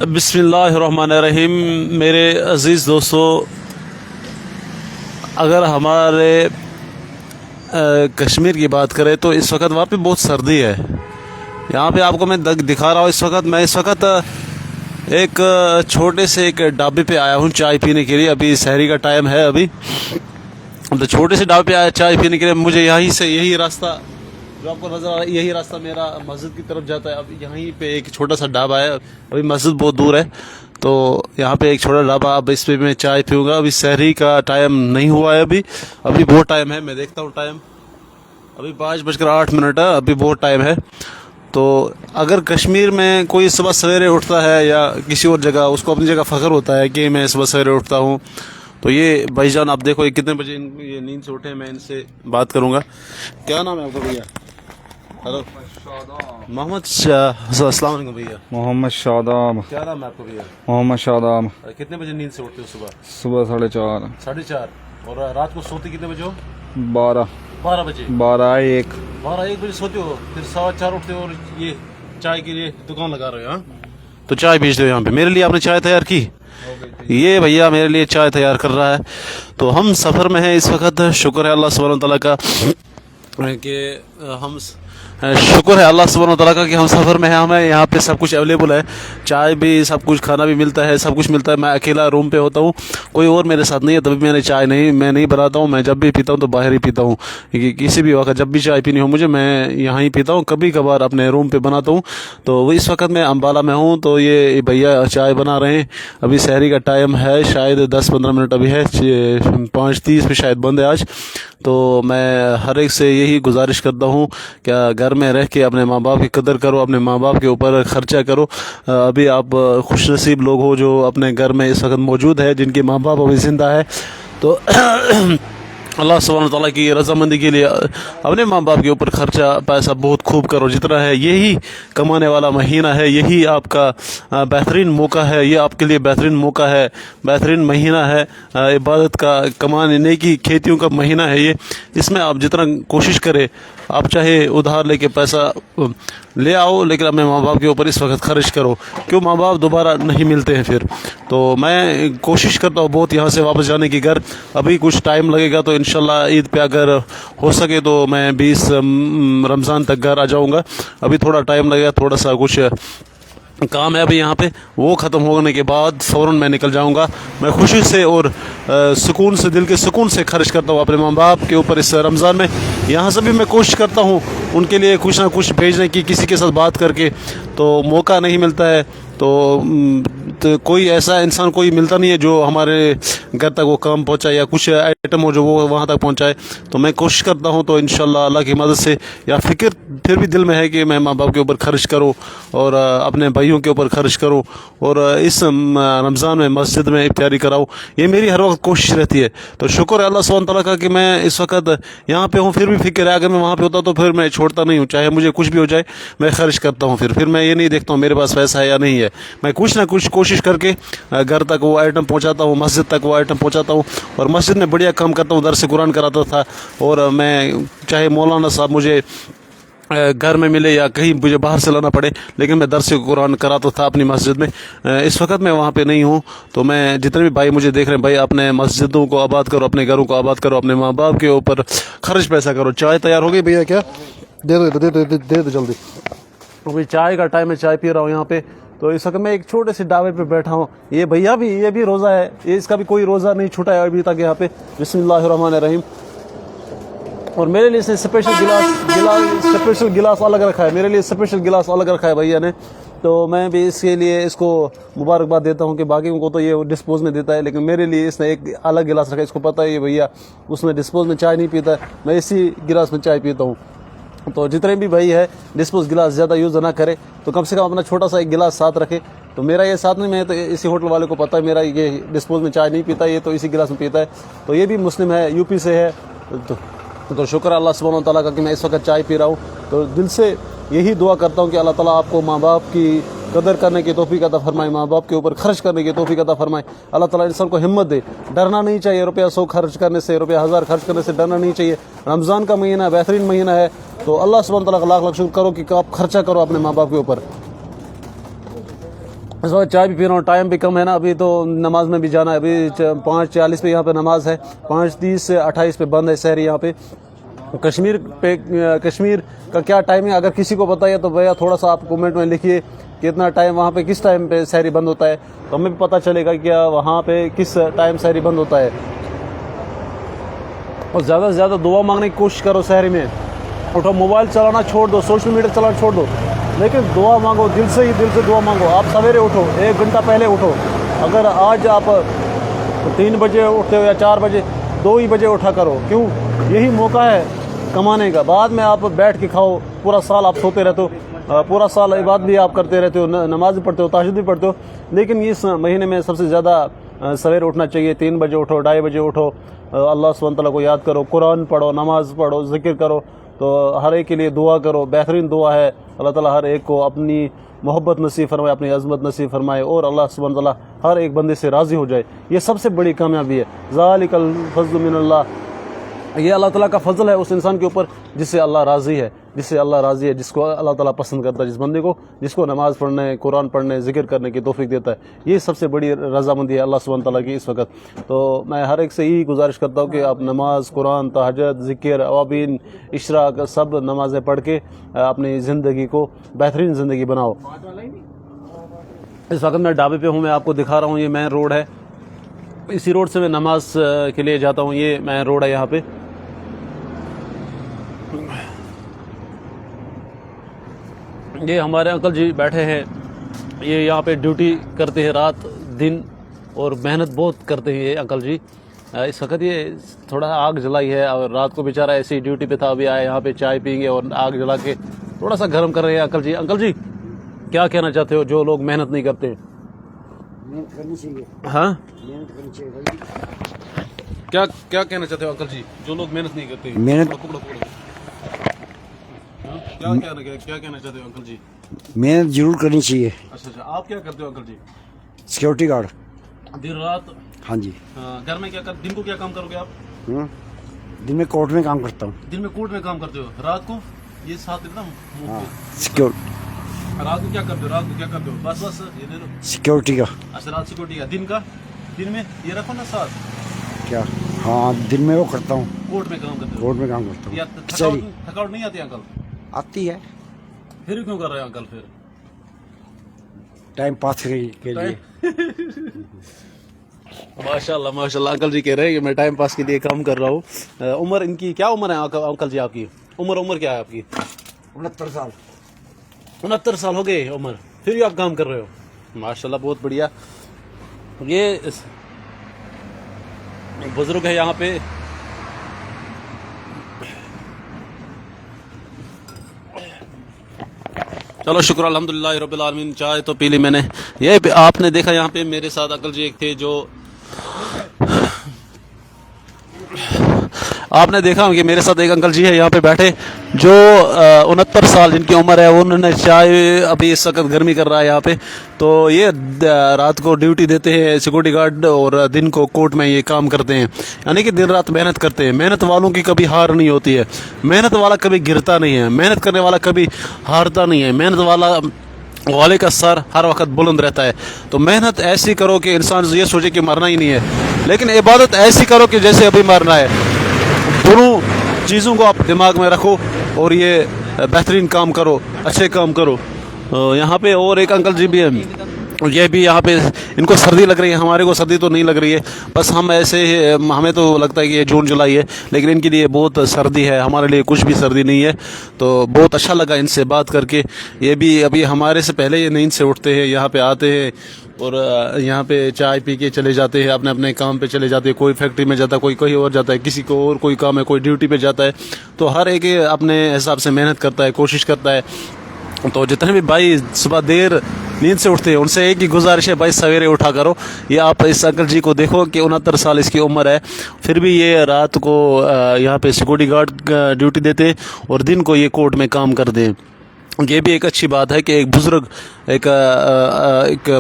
بسم اللہ الرحمن الرحیم۔ میرے عزیز دوستو، اگر ہمارے کشمیر کی بات کریں تو اس وقت وہاں پہ بہت سردی ہے۔ یہاں پہ آپ کو میں دکھا رہا ہوں، میں اس وقت ایک چھوٹے سے ایک ڈھابے پہ آیا ہوں چائے پینے کے لیے۔ ابھی سحری کا ٹائم ہے، ابھی تو چھوٹے سے ڈھابے پہ آیا چائے پینے کے لیے۔ مجھے یہیں سے یہی راستہ جو آپ کو نظر آ رہا ہے، یہی راستہ میرا مسجد کی طرف جاتا ہے۔ اب یہیں پہ ایک چھوٹا سا ڈھابا ہے، ابھی مسجد بہت دور ہے، تو یہاں پہ ایک چھوٹا ڈھابا، اب اس پہ میں چائے پیوں گا۔ ابھی سحری کا ٹائم نہیں ہوا ہے، ابھی بہت ٹائم ہے۔ میں دیکھتا ہوں ٹائم، ابھی 5:08 ہے، ابھی بہت ٹائم ہے۔ تو اگر کشمیر میں کوئی صبح سویرے اٹھتا ہے یا کسی اور جگہ، اس کو اپنی جگہ فخر ہوتا ہے کہ میں صبح سویرے اٹھتا ہوں، تو یہ بھائی جان آپ دیکھو یہ کتنے بجے یہ نیند سے اٹھے ہیں۔ میں ان سے بات کروں گا۔ کیا نام ہے آپ کا بھیا؟ ہلو، محمد السلام علیکم بھیا۔ محمد شاداب۔ کیا نام ہے آپ کا بھیا؟ محمد شاداب۔ کتنے بجے نیند سے اٹھتے ہو صبح؟ صبح 4:30۔ 4:30۔ اور رات کو سوتے کتنے بجے ہو؟ 12 بجے۔ 12:01۔ 1 بجے سوتے ہو، پھر 4:15 اٹھتے ہو اور یہ چائے کے لیے دکان لگا رہے ہو؟ ہاں، تو چائے بیچ دو یہاں پہ۔ میرے لیے آپ نے چائے تیار کی؟ یہ بھیا میرے لیے چائے تیار کر رہا ہے۔ تو ہم سفر میں ہیں اس وقت۔ شکر ہے اللہ سبحانہ وتعالیٰ کا کہ ہم سفر میں ہیں، ہمیں یہاں پہ سب کچھ اویلیبل ہے، چائے بھی، سب کچھ، کھانا بھی ملتا ہے، سب کچھ ملتا ہے۔ میں اکیلا روم پہ ہوتا ہوں، کوئی اور میرے ساتھ نہیں ہے، تبھی میں نے چائے میں نہیں بناتا ہوں۔ میں جب بھی پیتا ہوں تو باہر ہی پیتا ہوں، کسی بھی وقت جب بھی چائے پینی ہو مجھے، میں یہاں ہی پیتا ہوں۔ کبھی کبھار اپنے روم پہ بناتا ہوں۔ تو اس وقت میں امبالہ میں ہوں، تو یہ بھیا چائے بنا رہے ہیں۔ ابھی سحری کا ٹائم ہے، شاید 10-15 منٹ ابھی ہے، 5:30 پہ شاید بند ہے آج۔ تو میں ہر ایک سے یہی گزارش کرتا ہوں کہ گھر میں رہ کے اپنے ماں باپ کی قدر کرو، اپنے ماں باپ کے اوپر خرچہ کرو۔ ابھی آپ خوش نصیب لوگ ہو جو اپنے گھر میں اس وقت موجود ہے، جن کے ماں باپ ابھی زندہ ہے۔ تو اللہ سبحانہ وتعالیٰ کی رضامندی کے لیے اپنے ماں باپ کے اوپر خرچہ پیسہ بہت خوب کرو جتنا ہے۔ یہی کمانے والا مہینہ ہے، یہی آپ کا بہترین موقع ہے، یہ آپ کے لیے بہترین موقع ہے، بہترین مہینہ ہے، عبادت کا، کمانے، نیکی، کھیتیوں کا مہینہ ہے یہ۔ اس میں آپ جتنا کوشش کرے، آپ چاہے ادھار لے کے پیسہ لے آؤ، لیکن اپنے ماں باپ کے اوپر اس وقت خرچ کرو، کیوں ماں باپ دوبارہ نہیں ملتے ہیں پھر۔ تو میں کوشش کرتا ہوں بہت یہاں سے واپس جانے کی گھر۔ ابھی کچھ ٹائم لگے گا، تو انشاءاللہ عید پہ اگر ہو سکے تو میں 20 رمضان تک گھر آ جاؤں گا۔ ابھی تھوڑا ٹائم لگے گا، تھوڑا سا کچھ کام ہے ابھی یہاں پہ، وہ ختم ہونے کے بعد فوراً میں نکل جاؤں گا۔ میں خوشی سے اور سکون سے، دل کے سکون سے خرچ کرتا ہوں اپنے ماں باپ کے اوپر اس رمضان میں۔ یہاں سے بھی میں کوشش کرتا ہوں ان کے لیے کچھ نہ کچھ بھیجنے کی، کسی کے ساتھ بات کر کے، تو موقع نہیں ملتا ہے۔ تو کوئی ایسا انسان کوئی ملتا نہیں ہے جو ہمارے گھر تک وہ کام پہنچائے یا کچھ آئٹم ہو جو وہ وہاں تک پہنچائے۔ تو میں کوشش کرتا ہوں، تو انشاءاللہ اللہ کی مدد سے، یا فکر پھر بھی دل میں ہے کہ میں ماں باپ کے اوپر خرچ کروں اور اپنے بھائیوں کے اوپر خرچ کروں، اور اس رمضان میں مسجد میں افطاری کراؤں۔ یہ میری ہر وقت کوشش رہتی ہے۔ تو شکر ہے اللہ سبحانہ تعالیٰ کا کہ میں اس وقت یہاں پہ ہوں، پھر بھی فکر ہے اگر میں وہاں پہ ہوتا تو پھر میں چھوڑتا نہیں ہوں، چاہے مجھے کچھ بھی ہو جائے، میں خرچ کرتا ہوں۔ پھر میں یہ نہیں دیکھتا ہوں میرے پاس پیسہ ہے یا نہیں ہے، میں کچھ نہ کچھ کوشش کر کے گھر تک وہ آئٹم پہنچاتا ہوں، مسجد تک وہ آئٹم پہنچاتا ہوں، اور مسجد میں بڑھیا کام کرتا ہوں، درس قرآن کراتا تھا۔ اور میں چاہے مولانا صاحب مجھے گھر میں ملے یا کہیں مجھے باہر سے لانا پڑے، لیکن میں درس قرآن کراتا تھا اپنی مسجد میں۔ اس وقت میں وہاں پہ نہیں ہوں، تو میں جتنے بھی بھائی مجھے دیکھ رہے ہیں، بھائی اپنے مسجدوں کو آباد کرو، اپنے گھروں کو آباد کرو، اپنے ماں باپ کے اوپر خرچ پیسہ کرو۔ چائے تیار ہو گئی بھیا؟ کیا دے دو جلدی، ابھی چائے کا ٹائم ہے، چائے پی رہا ہوں یہاں پہ۔ تو اس وقت میں ایک چھوٹے سے ڈھابے پہ بیٹھا ہوں۔ یہ بھیا بھی، یہ بھی روزہ ہے، اس کا بھی کوئی روزہ نہیں چھوٹا ہے ابھی تک یہاں پہ۔ بسم اللہ الرحمن الرحیم۔ اور میرے لیے اسپیشل گلاس الگ رکھا ہے، میرے لیے اسپیشل گلاس الگ رکھا ہے بھیا نے۔ تو میں بھی اس کے لیے اس کو مبارکباد دیتا ہوں کہ باقیوں کو تو یہ ڈسپوز میں دیتا ہے، لیکن میرے لیے اس نے ایک الگ گلاس رکھا ہے۔ اس کو پتہ ہے یہ بھیا اس میں ڈسپوز میں چائے نہیں پیتا ہے، میں اسی گلاس میں چائے پیتا ہوں۔ تو جتنے بھی بھائی ہے ڈسپوز گلاس زیادہ یوز نہ کرے، تو کم سے کم اپنا چھوٹا سا ایک گلاس ساتھ رکھے۔ تو میرا یہ ساتھ نہیں، میں تو اسی ہوٹل والے کو پتہ ہے میرا یہ ڈسپوز میں چائے نہیں پیتا، یہ تو اسی گلاس میں پیتا ہے۔ تو یہ بھی مسلم ہے، یو پی سے ہے۔ تو شکر اللہ سبحانہ و تعالیٰ کا کہ میں اس وقت چائے پی رہا ہوں۔ تو دل سے یہی دعا کرتا ہوں کہ اللہ تعالیٰ آپ کو ماں باپ کی قدر کرنے کی توفیق عطا فرمائے، ماں باپ کے اوپر خرچ کرنے کی توفیق عطا فرمائے۔ اللہ تعالیٰ انسان کو ہمت دے، ڈرنا نہیں چاہیے، روپیہ 100 خرچ کرنے سے، روپیہ 1000 خرچ کرنے سے ڈرنا نہیں چاہیے۔ رمضان کا مہینہ بہترین مہینہ ہے، تو اللہ سبحانہ تعالیٰ کا لاکھ لاکھ شکر کرو کہ آپ خرچہ کرو اپنے ماں باپ کے اوپر۔ इस वक्त चाय भी पी रहा हूँ, टाइम भी कम है ना, अभी तो नमाज में भी जाना है। अभी 5:40 पे यहाँ पे नमाज है, 5:30 से 28 पे बंद है शहर यहाँ पे। कश्मीर का क्या टाइम है, अगर किसी को पता है तो भैया थोड़ा सा आप कमेंट में लिखिए कितना टाइम वहाँ पे, किस टाइम पे शहरी बंद होता है, तो हमें भी पता चलेगा कि वहाँ पे किस टाइम शहरी बंद होता है। और ज़्यादा से ज़्यादा दुआ मांगने की कोशिश करो शहरी में। उठो, मोबाइल चलाना छोड़ दो, सोशल मीडिया चलाना छोड़ दो, लेकिन दुआ मांगो, दिल से दुआ मांगो। आप सवेरे उठो, 1 घंटा पहले उठो। अगर आज आप 3 बजे उठते हो या 4 बजे, 2 ही बजे उठा करो। क्यों? यही मौका है कमाने का। बाद में आप बैठ के खाओ, पूरा साल आप सोते रहते हो, पूरा साल इबादत भी आप करते रहते हो, नमाज भी पढ़ते हो, तहज्जुद भी पढ़ते हो, लेकिन इस महीने में सबसे ज़्यादा सवेरे उठना चाहिए। 3 बजे उठो, 2:30 बजे उठो, अल्लाह सुब्हान तआला को याद करो, कुरान पढ़ो, नमाज पढ़ो, जिक्र करो, तो हर एक के लिए दुआ करो। बेहतरीन दुआ है, अल्लाह ताला हर एक को अपनी मोहब्बत नसीब फरमाए, अपनी अज़मत नसीब फरमाए, और अल्लाह सुब्हान तआला हर एक बंदे से राज़ी हो जाए। ये सबसे बड़ी कामयाबी है। ज़ालिकल फ़ज़्लु मिनल्लाह, ये अल्लाह ताला का फजल है उस इंसान के ऊपर जिससे अल्लाह राज़ी है, जिसको अल्लाह ताला पसंद करता है, जिस बंदे को, जिसको नमाज़ पढ़ने, कुरान पढ़ने, जिक्र करने की तौफीक देता है। ये सबसे बड़ी रज़ामंदी है अल्लाह सुब्हान तआला की इस वक्त। तो मैं हर एक से यही गुजारिश करता हूँ कि आप नमाज, कुरान, तहज्जुद, जिक्र, अवाबीन, इशराक, सब नमाज़ें पढ़ के अपनी ज़िंदगी को बेहतरीन ज़िंदगी बनाओ। इस वक्त मैं ढाबे पे हूँ, मैं आपको दिखा रहा हूँ, ये मेन रोड है, इसी रोड से मैं नमाज के लिए जाता हूँ। ये मेन रोड है यहाँ पे। ये हमारे अंकल जी बैठे हैं, ये यहाँ पे ड्यूटी करते हैं रात दिन, और मेहनत बहुत करते हैं ये अंकल जी। इस वक्त ये थोड़ा आग जलाई है, और रात को बेचारा ऐसे ही ड्यूटी पे था, अभी आया यहाँ पे चाय पियेंगे और आग जला के थोड़ा सा गर्म कर रहे हैं अंकल जी। अंकल जी क्या कहना चाहते हो जो लोग मेहनत नहीं करते? मेहनत करनी चाहिए। हाँ, मेहनत करनी चाहिए भाई। क्या कहना चाहते हो अंकल जी जो लोग मेहनत नहीं करते? क्या कहना चाहते हो अंकल जी? मेहनत जरूर करनी चाहिए। अच्छा, आप क्या करते हो अंकल जी? Security guard. दिन रात? हाँ जी। घर में दिन को क्या काम करोगे आप? दिन में कोर्ट में काम करता हूँ। दिन में कोर्ट में काम करते हो, रात को ये साथ एकदम सिक्योर रात को क्या करते हो? बस ये दे दो सिक्योरिटी का। अच्छा, रात सिक्योरिटी का। दिन में ये रखो ना साथ। क्या? हाँ, दिन में वो करता हूँ, कोर्ट में काम करते हो। कोर्ट में काम करता या हूँ। थकावट नहीं आती अंकल? आती है, फिर क्यों कर रहे हो अंकल? फिर टाइम पास के लिए। माशाल्लाह अंकल जी कह रहे हैं कि मैं टाइम पास के लिए काम कर रहा हूँ। उम्र इनकी क्या उम्र है अंकल जी आपकी? उम्र क्या है आपकी? 69 साल। 69 साल हो गए उम्र, फिर भी आप काम कर रहे हो। माशाल्लाह, बहुत बढ़िया। ये बुजुर्ग है यहाँ पे। चलो, शुक्र अल्हम्दुलिल्लाह रब्बिल आलमीन। चाय तो पी ली मैंने। ये आपने देखा यहाँ पे मेरे साथ अंकल जी एक थे जो आपने देखा कि मेरे साथ एक अंकल जी है यहाँ पे बैठे जो 69 साल जिनकी उम्र है। उन्होंने चाय, अभी इस वक्त गर्मी कर रहा है यहाँ पे, तो ये रात को ड्यूटी देते हैं सिक्योरिटी गार्ड, और दिन को कोर्ट में ये काम करते हैं, यानी कि दिन रात मेहनत करते हैं। मेहनत वालों की कभी हार नहीं होती है, मेहनत वाला कभी गिरता नहीं है, मेहनत करने वाला कभी हारता नहीं है, मेहनत वाले का सर हर वक्त बुलंद रहता है। तो मेहनत ऐसी करो कि इंसान ये सोचे कि मरना ही नहीं है, लेकिन इबादत ऐसी करो कि जैसे अभी मरना है। दोनों चीज़ों को आप दिमाग में रखो और ये बेहतरीन काम करो, अच्छे काम करो। यहाँ पे और एक अंकल जी भी हैं, ये भी यहाँ पे, इनको सर्दी लग रही है, हमारे को सर्दी तो नहीं लग रही है, बस हम ऐसे, हमें तो लगता है कि ये जून जुलाई है, लेकिन इनके लिए बहुत सर्दी है, हमारे लिए कुछ भी सर्दी नहीं है। तो बहुत अच्छा लगा इनसे बात करके। ये भी अभी हमारे से पहले ये नींद से उठते हैं, यहाँ पे आते हैं और यहाँ पे चाय पी के चले जाते हैं, अपने अपने काम पे चले जाते हैं। कोई फैक्ट्री में जाता है, कोई कहीं और जाता है, किसी को और कोई काम है, कोई ड्यूटी पे जाता है। तो हर एक अपने हिसाब से मेहनत करता है, कोशिश करता है। तो जितने भी भाई सुबह देर नींद से उठते हैं, उनसे एक ही गुजारिश है, भाई सवेरे उठा करो। ये आप इस अंकल जी को देखो कि 69 साल इसकी उम्र है, फिर भी ये रात को यहाँ पे सिक्योरिटी गार्ड ड्यूटी देते और दिन को ये कोर्ट में काम कर दें। ये भी एक अच्छी बात है कि एक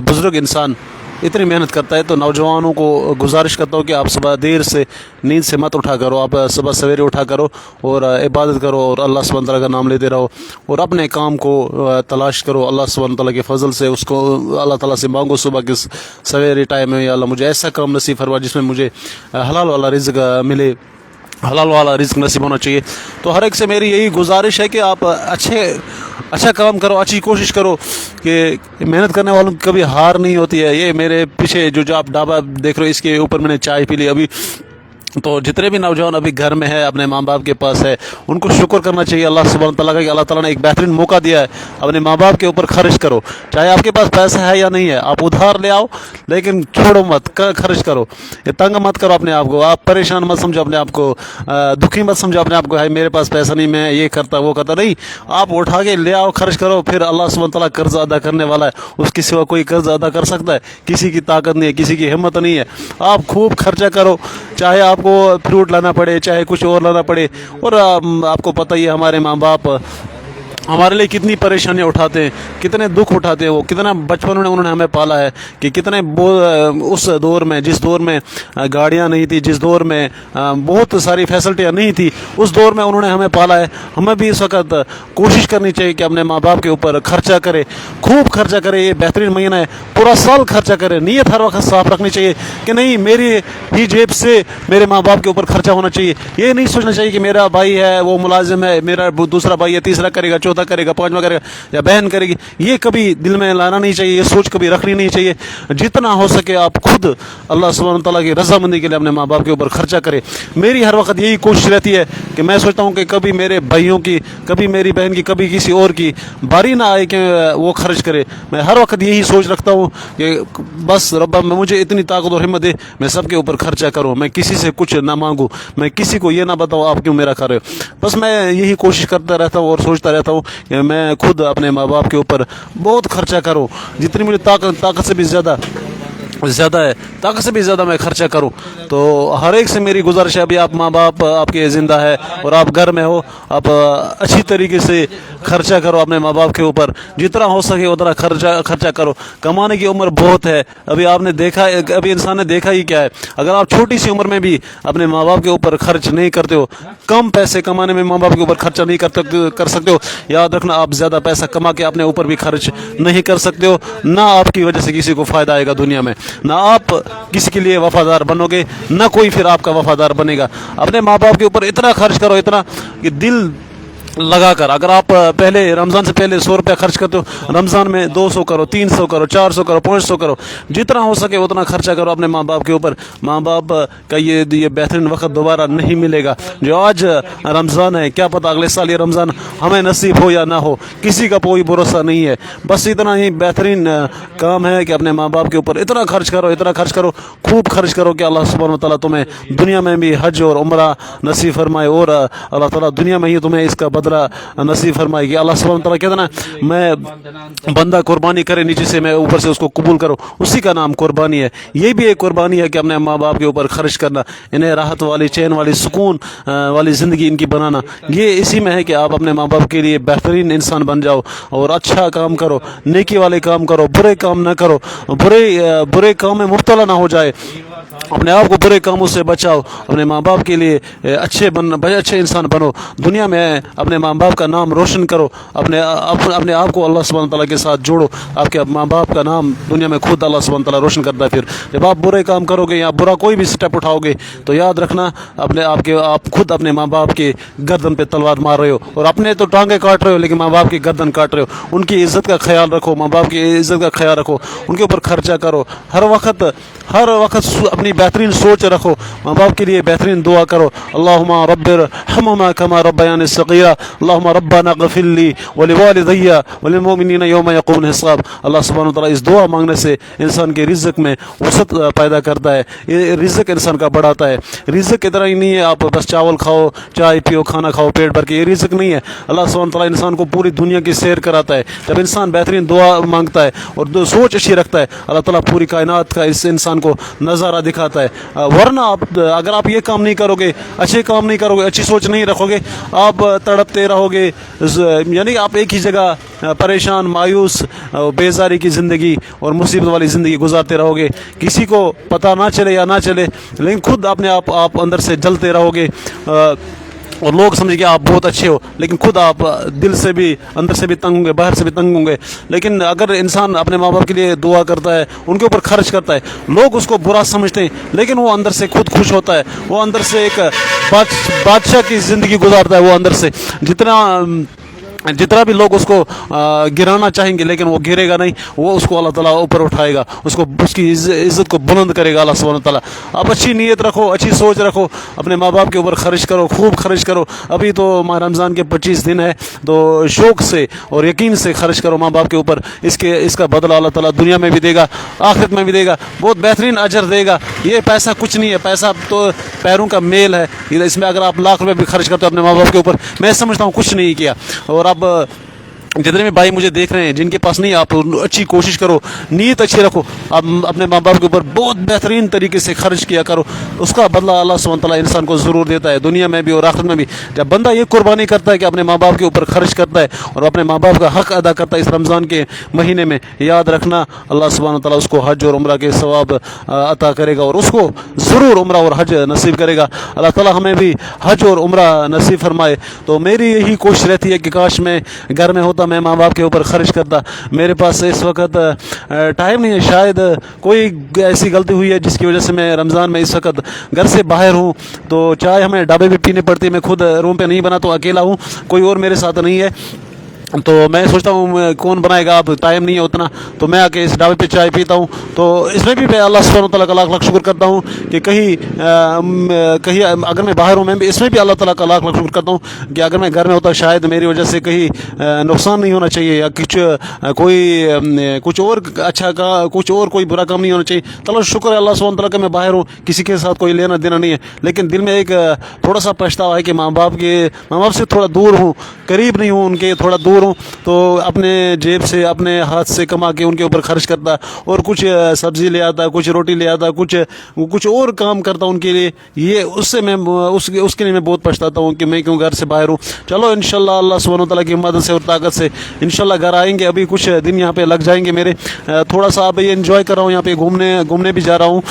बुजुर्ग इंसान इतनी मेहनत करता है। तो नौजवानों को गुजारिश करता हूँ कि आप सुबह देर से नींद से मत उठा करो, आप सुबह सवेरे उठा करो और इबादत करो और अल्लाह सुब्हान तआला का नाम लेते रहो और अपने काम को तलाश करो। अल्लाह सुब्हान तआला के फजल से उसको अल्लाह ताला से मांगो सुबह के सवेरे टाइम में, या अल्लाह मुझे ऐसा काम नसीब फरमा जिसमें मुझे हलाल वाला रिज़्क मिले, हलाल वाला रिज़्क नसीब होना चाहिए। तो हर एक से मेरी यही गुजारिश है कि आप अच्छा काम करो, अच्छी कोशिश करो कि मेहनत करने वालों की कभी हार नहीं होती है। ये मेरे पीछे जो आप ढाबा देख रहे हो, इसके ऊपर मैंने चाय पी ली अभी। तो जितने भी नौजवान अभी घर में है, अपने माँ बाप के पास है, उनको शुक्र करना चाहिए अल्लाह सुब्हान तआला का कि अल्लाह ताला ने एक बेहतरीन मौका दिया है। अपने माँ बाप के ऊपर खर्च करो, चाहे आपके पास पैसा है या नहीं है, आप उधार ले आओ लेकिन छोड़ो मत, खर्च करो। ये तंग मत करो अपने आप को, आप परेशान मत समझो अपने आप को, दुखी मत समझो अपने आप को, है मेरे पास पैसा नहीं, मैं ये करता वो करता नहीं। आप उठा के ले आओ, खर्च करो, फिर अल्लाह सुब्हान तआला कर्ज अदा करने वाला है। उसके सिवा कोई कर्ज अदा कर सकता है? किसी की ताकत नहीं है, किसी की हिम्मत नहीं है। आप खूब खर्चा करो, चाहे आपको फ्रूट लाना पड़े, चाहे कुछ और लाना पड़े। और आपको पता ही है हमारे माँ बाप हमारे लिए कितनी परेशानियां उठाते हैं, कितने दुख उठाते हैं। वो कितना बचपन में उन्होंने हमें पाला है कि कितने उस दौर में, जिस दौर में गाड़ियां नहीं थी, जिस दौर में बहुत सारी फैसिलिटियां नहीं थी, उस दौर में उन्होंने हमें पाला है। हमें भी इस वक्त कोशिश करनी चाहिए कि अपने माँ बाप के ऊपर खर्चा करें, खूब खर्चा करें। ये बेहतरीन महीना है, पूरा साल खर्चा करें। नीयत हर वक्त साफ रखनी चाहिए कि नहीं, मेरी ही जेब से मेरे माँ बाप के ऊपर खर्चा होना चाहिए। ये नहीं सोचना चाहिए कि मेरा भाई है वो मुलाजिम है, मेरा दूसरा भाई है, तीसरा करेगा, चौथा करेगा, पांचवा करेगा या बहन करेगी। ये कभी दिल में लाना नहीं चाहिए, ये सोच कभी रखनी नहीं चाहिए। जितना हो सके आप खुद अल्लाह सुब्हान तआला की रजामंदी के लिए अपने माँ बाप के ऊपर खर्चा करें। मेरी हर वक्त यही कोशिश रहती है कि मैं सोचता हूँ कि कभी मेरे भाइयों की, कभी मेरी बहन की, कभी किसी और की बारी ना आए कि वो खर्च करे। मैं हर वक्त यही सोच रखता हूँ कि बस रब्बा मुझे इतनी ताकत और हिम्मत दे, मैं सबके ऊपर खर्चा करूँ, मैं किसी से कुछ ना मांगूँ, मैं किसी को ये ना बताऊँ आप क्यों मेरा खा रहे हो। बस मैं यही कोशिश करता रहता हूँ और सोचता रहता हूँ कि मैं खुद अपने माँ बाप के ऊपर बहुत खर्चा करूं, जितनी मुझे ताकत से भी ज़्यादा है, ताकत से भी ज़्यादा मैं खर्चा करूं। तो हर एक से मेरी गुजारिश है, अभी आप माँ बाप आपके ज़िंदा है और आप घर में हो, आप अच्छी तरीके से खर्चा करो अपने माँ बाप के ऊपर, जितना हो सके उतना खर्चा करो। कमाने की उम्र बहुत है, अभी आपने देखा, अभी इंसान ने देखा ही क्या है। अगर आप छोटी सी उम्र में भी अपने माँ बाप के ऊपर खर्च नहीं करते हो, कम पैसे कमाने में माँ बाप के ऊपर खर्चा नहीं कर सकते हो, याद रखना आप ज़्यादा पैसा कमा के अपने ऊपर भी खर्च नहीं कर सकते हो। ना आपकी वजह से किसी को फ़ायदा आएगा दुनिया में, ना आप किसी के लिए वफादार बनोगे, ना कोई फिर आपका वफादार बनेगा। अपने माँ बाप के ऊपर इतना खर्च करो, इतना कि दिल लगाकर। अगर आप पहले रमज़ान से पहले 100 रुपया खर्च करते हो, रमज़ान में 200 करो, 300 करो, 400 करो, 500 करो, जितना हो सके उतना खर्चा करो अपने माँ बाप के ऊपर। माँ बाप का ये बेहतरीन वक्त दोबारा नहीं मिलेगा। जो आज रमज़ान है, क्या पता अगले साल ये रमज़ान हमें नसीब हो या ना हो, किसी का कोई भरोसा नहीं है। बस इतना ही बेहतरीन काम है कि अपने माँ बाप के ऊपर इतना खर्च करो, इतना खर्च करो, खूब खर्च करो कि अल्लाह सुब्हान तआला तुम्हें दुनिया में भी हज और उम्रा नसीब फरमाए और अल्लाह ताला दुनिया में ही तुम्हें इसका बदला नसीब फरमाएगी। अल्लाह सुब्हान तआला कहता ना, मैं बंदा कुर्बानी करे नीचे से, मैं ऊपर से उसको कबूल करो, उसी का नाम कुर्बानी है। ये भी एक कुर्बानी है कि अपने माँ बाप के ऊपर खर्च करना, इन्हें राहत वाली, चैन वाली, सुकून वाली ज़िंदगी इनकी बनाना। ये इसी में है कि आप अपने माँ बाप के लिए बेहतरीन इंसान बन जाओ और अच्छा काम करो, नेकी वाले काम करो, बुरे काम ना करो, बुरे काम में मुब्तला ना हो जाए, अपने आप को बुरे कामों से बचाओ, अपने माँ बाप के लिए अच्छे इंसान बनो, दुनिया में अपने माँ बाप का नाम रोशन करो, अपने आप को अल्लाह सुब्हान तआला के साथ जोड़ो। आपके माँ बाप का नाम दुनिया में खुद अल्लाह सुब्हान तआला रोशन करता है। फिर जब आप बुरे काम करोगे या बुरा कोई भी स्टेप उठाओगे तो याद रखना आप खुद अपने माँ बाप के गर्दन पे तलवार मार रहे हो और अपने तो टांगे काट रहे हो लेकिन माँ बाप की गर्दन काट रहे हो। उनकी इज्जत का ख्याल रखो, माँ बाप की इज्जत का ख्याल रखो, उनके ऊपर खर्चा करो, हर वक्त अपनी बेहतरीन सोच रखो, माँ बाप के लिए बेहतरीन दुआ करो। अल्लाहुम्मा रब्बिरहम्हुमा कमा रब्बयानी सगीरा, अल्लाहुम्मा रब्बना गफिर ली व लिवालिदैया व लिलमुमिनीना यौमा यक़ूमुल हिसाब। अल्लाह सुब्हानहु व तआला इस दुआ मांगने से इंसान के रिज़्क़ में वसअत पैदा करता है, ये रिज़्क़ इंसान का बढ़ाता है। रिज़्क़ इतना ही नहीं है आप बस चावल खाओ, चाय पियो, खाना खाओ पेट भर के, ये रिज़्क़ नहीं है। अल्लाह सुब्हानहु व तआला इंसान को पूरी दुनिया की सैर कराता है। जब इंसान बेहतरीन दुआ मांगता है और सोच अच्छी रखता है, अल्लाह ताला पूरी कायनात का इस इंसान को नज़ारा दिखा दिखाता है। वरना आप अगर आप ये काम नहीं करोगे, अच्छे काम नहीं करोगे, अच्छी सोच नहीं रखोगे, आप तड़पते रहोगे, यानी आप एक ही जगह परेशान, मायूस, बेजारी की ज़िंदगी और मुसीबत वाली ज़िंदगी गुजारते रहोगे। किसी को पता ना चले या ना चले, लेकिन खुद अपने आप अंदर से जलते रहोगे और लोग समझे कि आप बहुत अच्छे हो, लेकिन खुद आप दिल से भी, अंदर से भी तंग होंगे, बाहर से भी तंग होंगे। लेकिन अगर इंसान अपने माँ बाप के लिए दुआ करता है, उनके ऊपर खर्च करता है, लोग उसको बुरा समझते हैं, लेकिन वो अंदर से खुद खुश होता है, वो अंदर से एक बादशाह की ज़िंदगी गुजारता है। वो अंदर से जितना भी लोग उसको गिराना चाहेंगे, लेकिन वो गिरेगा नहीं, वो उसको अल्लाह ताला ऊपर उठाएगा, उसको उसकी इज़्ज़त को बुलंद करेगा अल्लाह सुब्हानहू ताला। आप अच्छी नीयत रखो, अच्छी सोच रखो, अपने माँ बाप के ऊपर खर्च करो, खूब खर्च करो। अभी तो माह रमज़ान के 25 दिन है, तो शौक़ से और यकीन से खर्च करो माँ बाप के ऊपर। इसका बदला अल्लाह ताला दुनिया में भी देगा, आखिरत में भी देगा, बहुत बेहतरीन अजर देगा। ये पैसा कुछ नहीं है, पैसा तो पैरों का मेल है। इसमें अगर आप लाख रुपये भी खर्च करते हो अपने माँ बाप के ऊपर, मैं समझता हूँ कुछ नहीं किया। और अब जितने भी भाई मुझे देख रहे हैं, जिनके पास नहीं, आप अच्छी कोशिश करो, नीयत अच्छी रखो, आप अपने माँ बाप के ऊपर बहुत बेहतरीन तरीके से खर्च किया करो। उसका बदला अल्लाह सुब्हानहू तआला इंसान को ज़रूर देता है, दुनिया में भी और आखिरत में भी। जब बंदा ये कुर्बानी करता है कि अपने माँ बाप के ऊपर खर्च करता है और अपने माँ बाप का हक़ अदा करता है इस रमज़ान के महीने में, याद रखना अल्लाह सुब्हानहू तआला उसको हज और उम्रा के सवाब अता करेगा और उसको ज़रूर उम्रा और हज नसीब करेगा। अल्लाह ताला हमें भी हज और उम्रा नसीब फरमाए। तो मेरी यही कोशिश रहती है कि काश मैं घर में होता, मैं माँ बाप के ऊपर खर्च करता। मेरे पास इस वक्त टाइम नहीं है, शायद कोई ऐसी गलती हुई है जिसकी वजह से मैं रमज़ान में इस वक्त घर से बाहर हूँ। तो चाय हमें ढाबे पे पीनी पड़ती है, मैं खुद रूम पे नहीं बनाता हूँ, अकेला हूँ, कोई और मेरे साथ नहीं है। तो मैं सोचता हूँ कौन बनाएगा, अब टाइम नहीं है उतना, तो मैं आके इस ढाबे पे चाय पीता हूँ। तो इसमें भी मैं अल्लाह सुब्हानहू तआला का लाख लाख शुक्र करता हूँ कि कहीं अगर मैं बाहर हूँ, मैं भी इसमें भी अल्लाह ताला का लाख लाख शुक्र करता हूँ कि अगर मैं घर में होता शायद मेरी वजह से कहीं नुकसान नहीं होना चाहिए या कुछ और अच्छा का कुछ और कोई बुरा काम नहीं होना चाहिए। चलो शुक्र है अल्लाह सुब्हानहू तआला का मैं बाहर हूँ, किसी के साथ कोई लेना देना नहीं है, लेकिन दिल में एक थोड़ा सा पछतावा है कि माँ बाप से थोड़ा दूर हूँ, करीब नहीं हूँ उनके, थोड़ा दूर हूँ। तो अपने जेब से, अपने हाथ से कमा के उनके ऊपर खर्च करता और कुछ सब्ज़ी ले आता, कुछ रोटी ले आता, कुछ और काम करता उनके लिए। ये उससे मैं उसके लिए मैं बहुत पछताता हूँ कि मैं क्यों घर से बाहर हूँ। चलो इंशाल्लाह अल्लाह सुब्हानहू तआला की मदद से और ताकत से इंशाल्लाह घर आएंगे। अभी कुछ दिन यहाँ पे लग जाएंगे मेरे, थोड़ा सा अभी एंजॉय कर रहा हूँ, यहाँ पे घूमने भी जा रहा हूँ।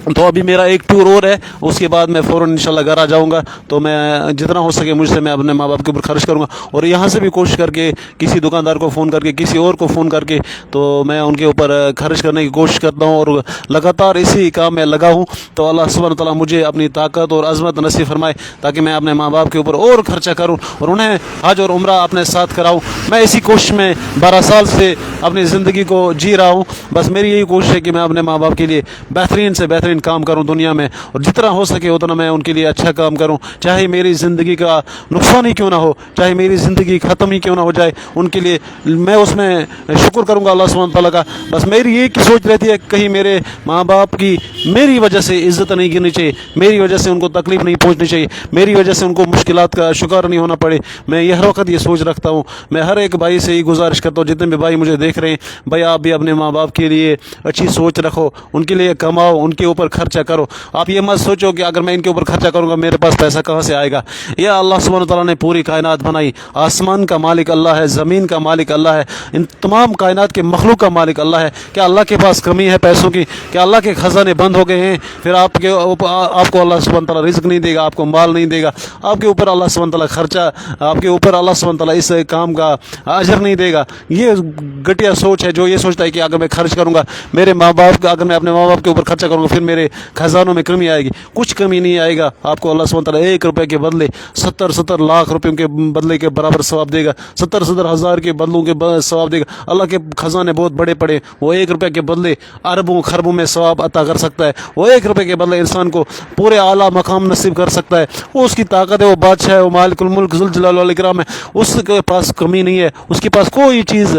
तो अभी मेरा एक टूर और है, उसके बाद मैं फ़ौरन इंशाल्लाह घर आ जाऊंगा। तो मैं जितना हो सके मुझसे मैं अपने माँ बाप के ऊपर खर्च करूंगा और यहाँ से भी कोशिश करके किसी दुकानदार को फ़ोन करके, किसी और को फ़ोन करके, तो मैं उनके ऊपर खर्च करने की कोशिश करता हूँ और लगातार इसी काम में लगा हूँ। तो अल्लाह सुब्हानहू तआला मुझे अपनी ताकत और अज़मत नसीब फरमाए ताकि मैं अपने माँ बाप के ऊपर और खर्चा करूँ और उन्हें हज और उम्रा अपने साथ कराऊँ। मैं इसी कोशिश में 12 साल से अपनी ज़िंदगी को जी रहा हूँ। बस मेरी यही कोशिश है कि मैं अपने माँ बाप के लिए बेहतरीन से बेहतरीन काम करूं दुनिया में और जितना हो सके उतना मैं उनके लिए अच्छा काम करूं, चाहे मेरी ज़िंदगी का नुकसान ही क्यों ना हो, चाहे मेरी ज़िंदगी ख़त्म ही क्यों ना हो जाए, उनके लिए मैं उसमें शुक्र करूंगा अल्लाह सुब्हानहू तआला का। बस मेरी ये की सोच रहती है कहीं मेरे माँ बाप की मेरी वजह से इज़्ज़त नहीं गिरनी चाहिए, मेरी वजह से उनको तकलीफ़ नहीं पहुँचनी चाहिए, मेरी वजह से उनको मुश्किलात का शिकार नहीं होना पड़े। मैं ये हर वक्त ये सोच रखता हूँ। मैं हर एक भाई से ही गुजारिश करता हूँ, जितने भी भाई मुझे देख रहे हैं, भाई आप भी अपने माँ बाप के लिए अच्छी सोच रखो, उनके लिए कमाओ, उनके ऊपर खर्चा करो। आप ये मत सोचो कि अगर मैं इनके ऊपर खर्चा करूंगा मेरे पास पैसा कहाँ से आएगा। यह अल्लाह सुब्हानहू तआला ने पूरी कायनात बनाई, आसमान का मालिक अल्लाह है, ज़मीन का मालिक अल्लाह है, इन तमाम कायनात के मखलूक का मालिक अल्लाह है। क्या अल्लाह के पास कमी है पैसों की? क्या अल्लाह के खजाने बंद हो गए हैं? फिर आपको अल्लाह सुब्हानहू तआला रिज़्क़ नहीं देगा, आपको माल नहीं देगा, आपके ऊपर अल्लाह सुब्हानहू तआला खर्चा, आपके ऊपर अल्लाह सुब्हानहू तआला इस काम का अजर नहीं देगा। ये घटिया सोच है जो ये सोचता है कि अगर मैं खर्च करूंगा अगर मैं अपने माँ बाप के ऊपर खर्चा करूंगा फिर मेरे खजानों में कमी आएगी। कुछ कमी नहीं आएगा। आपको अल्लाह सुब्हानहू तआला 1 रुपये के बदले 70 लाख रुपयों के बदले के बराबर सवाब देगा, 70 हज़ार के बदलों के सवाब देगा। अल्लाह के खजाने बहुत बड़े पड़े, वो 1 रुपये के बदले अरबों खरबों में सवाब अता कर सकता है। वो 1 रुपये के बदले इंसान को पूरे आला मकाम नसीब कर सकता है। वो उसकी ताकत है, वो बादशाह है, वो मालिकुल मुल्क ज़ुल जलाल वल इकराम है। उसके पास कमी नहीं है, उसके पास कोई चीज़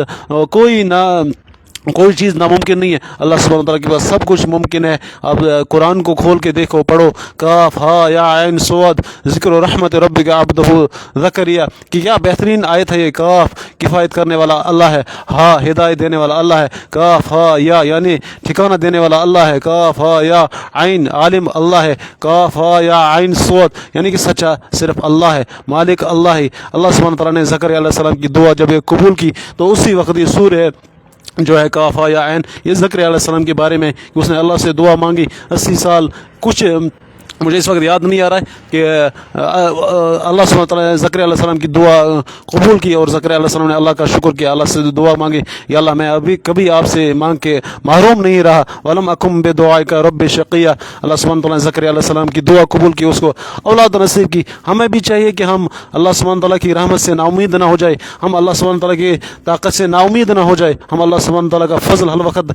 कोई चीज़ नामुमकिन नहीं है, अल्लाह सुब्हानहू तआला के पास सब कुछ मुमकिन है। आप कुरान को खोल के देखो, पढ़ो, काफ हा या ऐन स्वाद ज़िक्र रहमत रब्बिका अब्दहू ज़करिया, कि क्या बेहतरीन आयत है ये। काफ किफ़ायत करने वाला अल्लाह है, हा हिदायत देने वाला अल्लाह है, काफ हा या यानी ठिकाना देने वाला अल्लाह है, काफ हा या आइन आलिम अल्लाह है, काफ हा या आइन स्वाद यानी कि सच्चा सिर्फ अल्लाह है, मालिक अल्लाह है। अल्लाह सुब्हानहू तआला ने ज़करिया अलैहिस्सलाम की दुआ जब ये कबूल की तो उसी वक्त ये सूरह जो है काफ़ा या ऐन, ये ज़करिया अलैहिस्सलाम के बारे में कि उसने अल्लाह से दुआ मांगी 80 साल कुछ, मुझे इस वक्त याद नहीं आ रहा है कि अल्लाह सुब्हानहू तआला ने ज़करिया अलैहिस्सलाम की दुआ कबूल की और ज़करिया अलैहिस्सलाम ने अल्लाह का शुक्र किया, अल्लाह से दुआ मांगी, या अल्लाह मैं अभी कभी आपसे मांग के महरूम नहीं रहा, वलम अकुम बेदुआइका रब्बि शक़िया। अल्लाह सुब्हानहू तआला ने ज़करिया अलैहिस्सलाम की दुआ कबूल की, उसको औलाद नसीब की। हमें भी चाहिए कि हम अल्लाह सुब्हानहू तआला की रहमत से नाउमीद ना हो जाए, हम अल्लाह सुब्हानहू तआला की ताकत से नाउमीद ना हो जाए, हम अल्लाह सुब्हानहू तआला का फ़ज़ल हर वक्त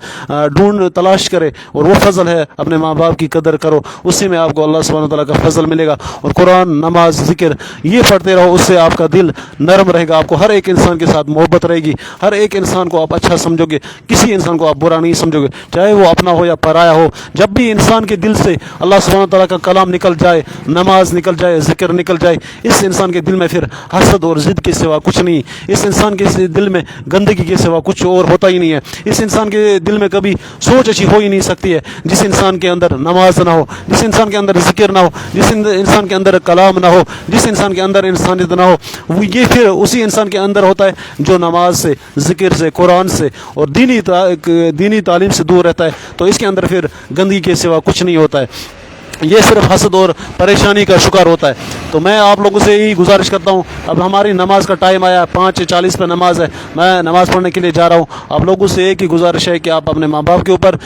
ढूंढ तलाश करें, और वो फ़ज़ल है अपने माँ बाप की कदर करो, उसी में आपको अल्लाह सुब्हानहू तआला का फजल मिलेगा। और कुरान, नमाज, जिक्र ये पढ़ते रहो, उससे आपका दिल नरम रहेगा, आपको हर एक इंसान के साथ मोहब्बत रहेगी, हर एक इंसान को आप अच्छा समझोगे, किसी इंसान को आप बुरा नहीं समझोगे, चाहे वो अपना हो या पराया हो। जब भी इंसान के दिल से अल्लाह सुब्हानहू तआला का कलाम निकल जाए, नमाज निकल जाए, जिक्र निकल जाए, इस इंसान के दिल में फिर हसद और ज़िद के सिवा कुछ नहीं, इस इंसान के दिल में गंदगी के सिवा कुछ और होता ही नहीं है, इस इंसान के दिल में कभी सोच अच्छी हो ही नहीं सकती है। जिस इंसान के अंदर नमाज ना हो, जिस इंसान के अंदर जिक्र ना हो, जिस इंसान के अंदर कलाम ना हो, जिस इंसान के अंदर इंसानियत ना हो, वो ये फिर उसी इंसान के अंदर होता है जो नमाज से, जिक्र से, कुरान से और दीनी तालीम से दूर रहता है। तो इसके अंदर फिर गंदगी के सिवा कुछ नहीं होता है, ये सिर्फ हसद और परेशानी का शिकार होता है। तो मैं आप लोगों से यही गुजारिश करता हूँ, अब हमारी नमाज का टाइम आया, 5:40 पर नमाज है, मैं नमाज़ पढ़ने के लिए जा रहा हूँ। आप लोगों से एक ही गुजारिश है कि आप अपने माँ बाप के ऊपर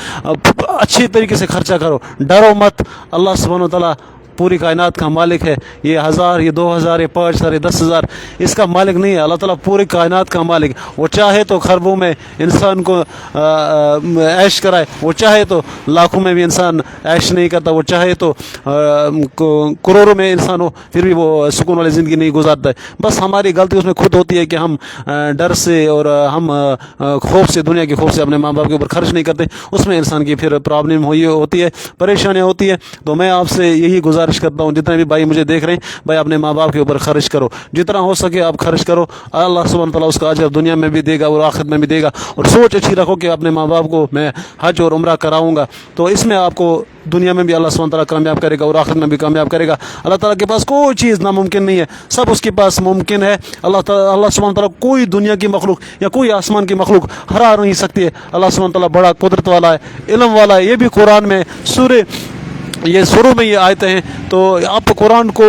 अच्छी तरीके से खर्चा करो, डरो मत। अल्लाह सुब्हानहू तआला पूरी कायनात का मालिक है, ये 1000, ये 2000, ये 5000, ये 10,000 इसका मालिक नहीं है, अल्लाह ताला पूरी कायनात का मालिक। वो चाहे तो खरबों में इंसान को ऐश कराए, वो चाहे तो लाखों में भी इंसान ऐश नहीं करता, वो चाहे तो करोड़ों में इंसान हो फिर भी वो सुकून वाली ज़िंदगी नहीं गुजारता है। बस हमारी गलती उसमें खुद होती है कि हम डर से और हम खौफ से, दुनिया के खौफ से अपने माँ बाप के ऊपर खर्च नहीं करते, उसमें इंसान की फिर प्रॉब्लम होती है, परेशानियाँ होती है। तो मैं आपसे यही गुजारिश करता हूँ, जितने भी भाई मुझे देख रहे हैं, भाई अपने माँ बाप के ऊपर खर्च करो, जितना हो सके आप खर्च करो, अल्लाह सुब्हानहू तआला उसका अजर दुनिया में भी देगा और आखिरत में भी देगा। और सोच अच्छी रखो कि अपने माँ बाप को मैं हज और उम्रा कराऊंगा, तो इसमें आपको दुनिया में भी अल्लाह सुब्हानहू तआला कामयाब करेगा और आखिरत में भी कामयाब करेगा। अल्लाह ताला के पास कोई चीज़ नामुमकिन नहीं है, सब उसके पास मुमकिन है। अल्लाह सुब्हानहू तआला कोई दुनिया की मखलूक या कोई आसमान की मखलूक हरा नहीं सकती है। अल्लाह सुब्हानहू तआला बड़ा कुदरत वाला है, इल्म वाला है। ये भी कुरान में ये शुरू में ये आयते हैं, तो आप कुरान को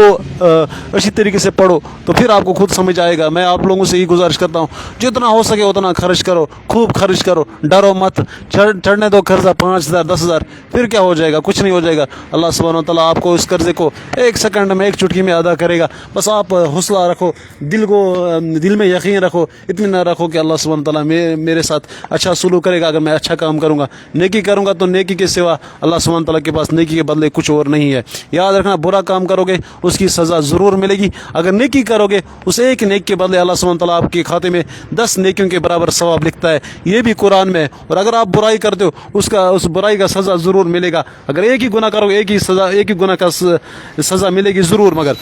अच्छी तरीके से पढ़ो तो फिर आपको खुद समझ आएगा। मैं आप लोगों से यही गुजारिश करता हूँ, जितना हो सके उतना खर्च करो, खूब खर्च करो, डरो मत, चढ़ने दो कर्जा 5000 10,000, फिर क्या हो जाएगा, कुछ नहीं हो जाएगा। अल्लाह सुब्हानहू तआला आपको इस कर्जे को 1 सेकंड में, 1 चुटकी में अदा करेगा। बस आप हौसला रखो, दिल में यकीन रखो, इत्मीनान रखो कि अल्लाह सुब्हानहू तआला मेरे साथ अच्छा सलूक करेगा। अगर मैं अच्छा काम करूँगा, नेकी करूँगा, तो नेकी के सिवा अल्लाह सुब्हानहू तआला के पास नेकी के बदले कुछ और नहीं है। याद रखना, बुरा काम करोगे उसकी सज़ा ज़रूर मिलेगी, अगर नेकी करोगे उस एक नेक के बदले अल्लाह सुब्हानहू तआला आपके खाते में 10 नेकियों के बराबर सवाब लिखता है, ये भी कुरान में। और अगर आप बुराई करते हो उस बुराई का सज़ा ज़रूर मिलेगा। अगर एक ही गुनाह करोगे एक ही गुनाह का सज़ा मिलेगी ज़रूर, मगर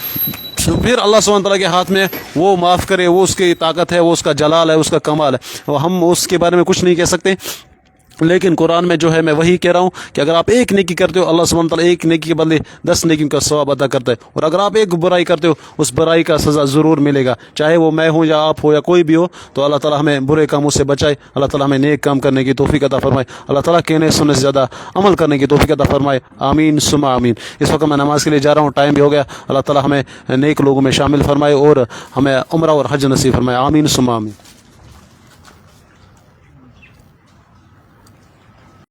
फिर अल्लाह सुब्हानहू तआला के हाथ में वो माफ़ करे, वो उसकी ताकत है, वो उसका जलाल है, उसका कमाल है, वो हम उसके बारे में कुछ नहीं कह सकते। लेकिन कुरान में जो है मैं वही कह रहा हूँ कि अगर आप एक नेकी करते हो, अल्लाह सुब्हानहू तआला एक नेकी के बदले 10 नेकियों का सवाब अदा करता है। और अगर आप एक बुराई करते हो उस बुराई का सज़ा ज़रूर मिलेगा, चाहे वो मैं हूँ या आप हो या कोई भी हो। तो अल्लाह ताला हमें बुरे कामों से बचाए, अल्लाह ताला हमें नेक काम करने की तौफीक अता फरमाए, अल्लाह ताला कहने सुनने से ज़्यादा अमल करने की तौफीक अता फरमाए। आमीन सुमा आमीन। इस वक्त मैं नमाज़ के लिए जा रहा हूँ, टाइम भी हो गया। अल्लाह ताला हमें नेक लोगों में शामिल फरमाए और हमें उम्रा और हज नसीब फरमाए। आमीन सुमा आमीन।